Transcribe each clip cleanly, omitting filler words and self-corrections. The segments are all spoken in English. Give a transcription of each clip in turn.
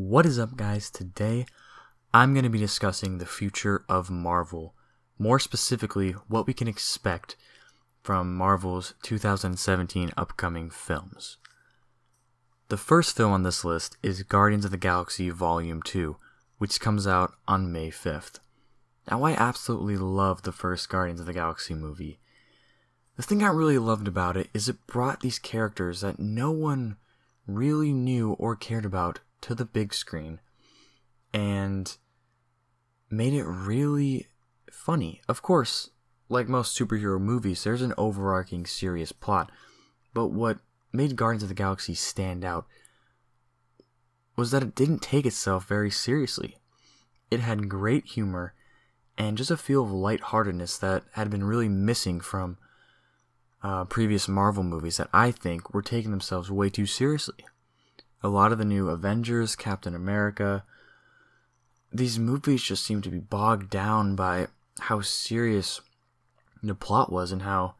What is up, guys? Today I'm going to be discussing the future of Marvel. More specifically, what we can expect from Marvel's 2017 upcoming films. The first film on this list is Guardians of the Galaxy Volume 2, which comes out on May 5th. Now, I absolutely love the first Guardians of the Galaxy movie. The thing I really loved about it is it brought these characters that no one really knew or cared about to the big screen and made it really funny. Of course, like most superhero movies, there's an overarching serious plot, but what made Guardians of the Galaxy stand out was that it didn't take itself very seriously. It had great humor and just a feel of lightheartedness that had been really missing from previous Marvel movies that I think were taking themselves way too seriously. A lot of the new Avengers, Captain America, these movies just seem to be bogged down by how serious the plot was and how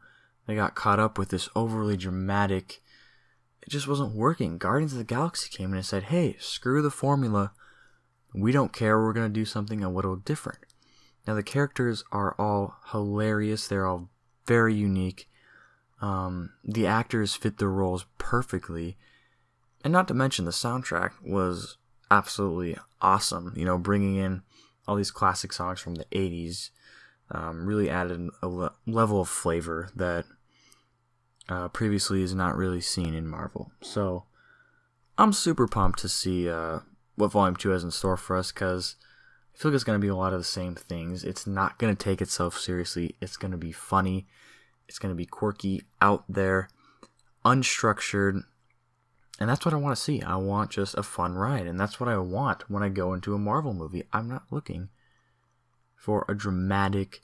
they got caught up with this overly dramatic. It just wasn't working. Guardians of the Galaxy came in and said, hey, screw the formula. We don't care. We're going to do something a little different. Now, the characters are all hilarious. They're all very unique. The actors fit their roles perfectly. And not to mention, the soundtrack was absolutely awesome. You know, bringing in all these classic songs from the 80s really added a level of flavor that previously is not really seen in Marvel. So, I'm super pumped to see what Volume 2 has in store for us, because I feel like it's going to be a lot of the same things. It's not going to take itself seriously. It's going to be funny. It's going to be quirky, out there, unstructured. And that's what I want to see. I want just a fun ride. And that's what I want when I go into a Marvel movie. I'm not looking for a dramatic,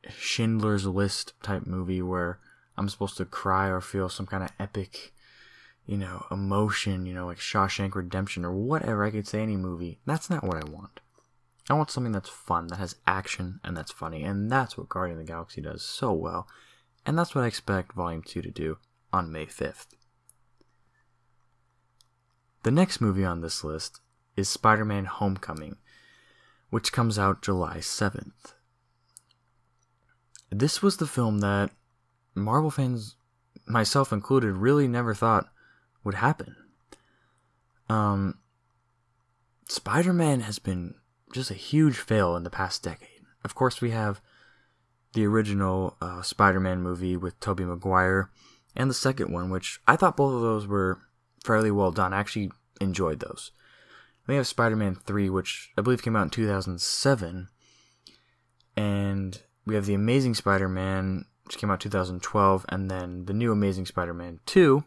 Schindler's List type movie where I'm supposed to cry or feel some kind of epic, emotion, like Shawshank Redemption or whatever. I could say any movie. That's not what I want. I want something that's fun, that has action, and that's funny. And that's what Guardian of the Galaxy does so well. And that's what I expect Volume 2 to do on May 5th. The next movie on this list is SpiderMan Homecoming, which comes out July 7th. This was the film that Marvel fans, myself included, really never thought would happen. Spider-Man has been just a huge fail in the past decade. Of course, we have the original Spider-Man movie with Tobey Maguire, and the second one, which I thought both of those were fairly well done. I actually enjoyed those. We have Spider-Man 3, which I believe came out in 2007, and we have The Amazing Spider-Man, which came out in 2012, and then the new Amazing Spider-Man 2,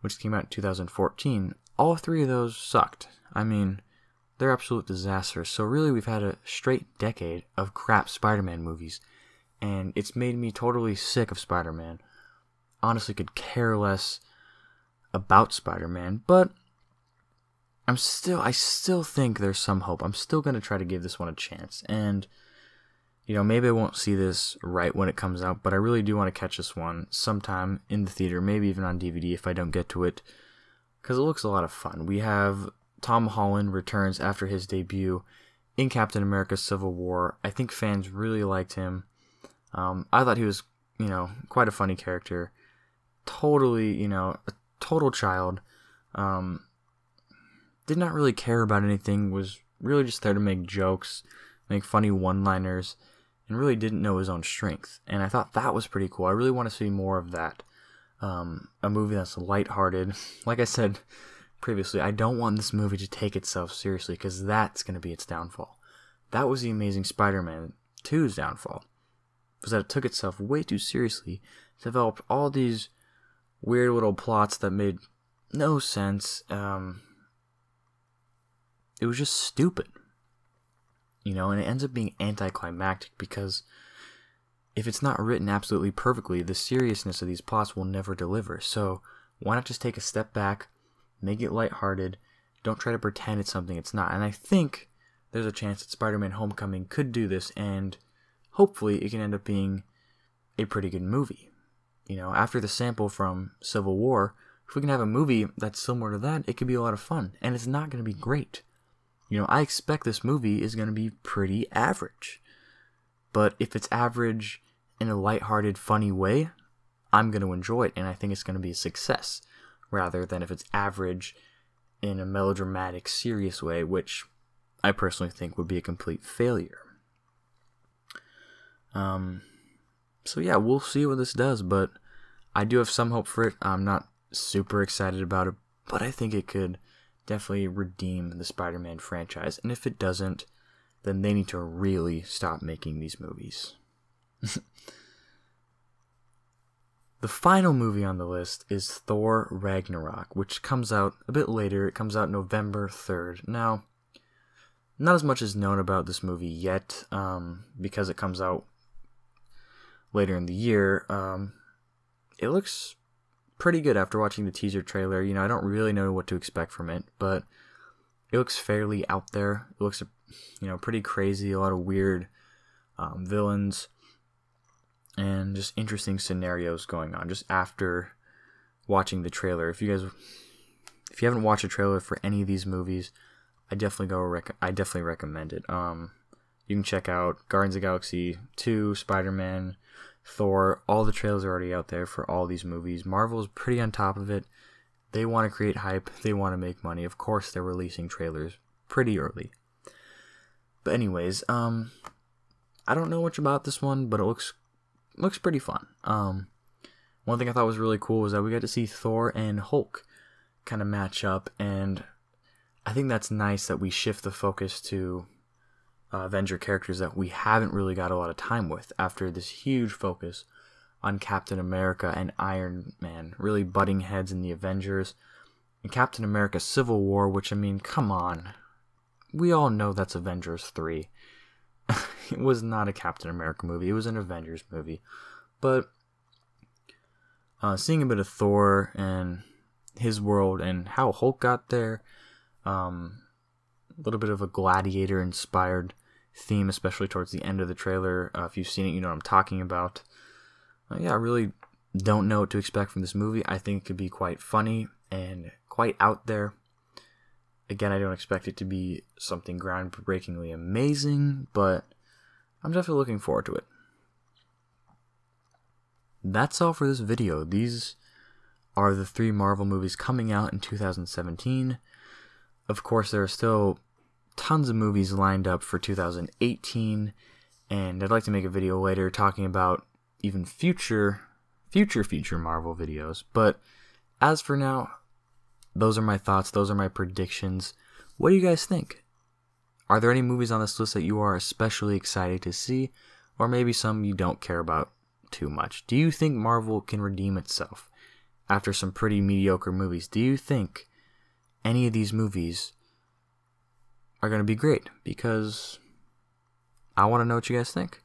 which came out in 2014. All three of those sucked. I mean, they're absolute disasters. So really, we've had a straight decade of crap Spider-Man movies, and it's made me totally sick of Spider-Man. Honestly, could care less about Spider-Man, but I still think there's some hope. I'm still going to try to give this one a chance, and maybe I won't see this right when it comes out, but I really do want to catch this one sometime in the theater, maybe even on DVD if I don't get to it, because it looks a lot of fun. We have Tom Holland returns after his debut in Captain America Civil War. I think fans really liked him. I thought he was, quite a funny character. Totally, a total child. Did not really care about anything, was really just there to make jokes, make funny one-liners, and really didn't know his own strength. And I thought that was pretty cool. I really want to see more of that. A movie that's lighthearted. Like I said previously, I don't want this movie to take itself seriously, because that's going to be its downfall. That was The Amazing Spider-Man 2's downfall, was that it took itself way too seriously, developed all these weird little plots that made no sense. It was just stupid, and it ends up being anticlimactic, because if it's not written absolutely perfectly, the seriousness of these plots will never deliver. So why not just take a step back, make it lighthearted, don't try to pretend it's something it's not. And I think there's a chance that Spider-Man Homecoming could do this, and hopefully it can end up being a pretty good movie. After the sample from Civil War, if we can have a movie that's similar to that, it could be a lot of fun. And it's not going to be great. You know, I expect this movie is going to be pretty average. But if it's average in a lighthearted, funny way, I'm going to enjoy it, and I think it's going to be a success, rather than if it's average in a melodramatic, serious way, which I personally think would be a complete failure. So yeah, we'll see what this does, but I do have some hope for it. I'm not super excited about it, but I think it could definitely redeem the Spider-Man franchise, and if it doesn't, then they need to really stop making these movies. The final movie on the list is Thor Ragnarok, which comes out a bit later. It comes out November 3rd. Now, not as much is known about this movie yet, because it comes out later in the year. It looks pretty good after watching the teaser trailer. You know, I don't really know what to expect from it, but it looks fairly out there. It looks, you know, pretty crazy. A lot of weird villains and just interesting scenarios going on just after watching the trailer. If you haven't watched a trailer for any of these movies, I definitely recommend it. You can check out Guardians of the Galaxy 2, Spider-Man, Thor. All the trailers are already out there for all these movies. Marvel's pretty on top of it. They want to create hype. They want to make money. Of course, they're releasing trailers pretty early. But anyways, I don't know much about this one, but it looks pretty fun. One thing I thought was really cool was that we got to see Thor and Hulk kind of match up, and I think that's nice that we shift the focus to Avenger characters that we haven't really got a lot of time with after this huge focus on Captain America and Iron Man really butting heads in the Avengers, and Captain America Civil War, which, I mean, come on. We all know that's Avengers 3. It was not a Captain America movie. It was an Avengers movie. But seeing a bit of Thor and his world and how Hulk got there, a little bit of a Gladiator-inspired theme, especially towards the end of the trailer. If you've seen it, you know what I'm talking about. Yeah, I really don't know what to expect from this movie. I think it could be quite funny and quite out there. Again, I don't expect it to be something groundbreakingly amazing, but I'm definitely looking forward to it. That's all for this video. These are the 3 Marvel movies coming out in 2017. Of course, there are still tons of movies lined up for 2018, and I'd like to make a video later talking about even future Marvel videos. But as for now, those are my thoughts. Those are my predictions. What do you guys think? Are there any movies on this list that you are especially excited to see, or maybe some you don't care about too much? Do you think Marvel can redeem itself after some pretty mediocre movies? Do you think any of these movies are going to be great? Because I want to know what you guys think.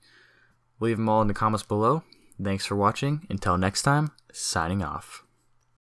Leave them all in the comments below. Thanks for watching. Until next time, signing off.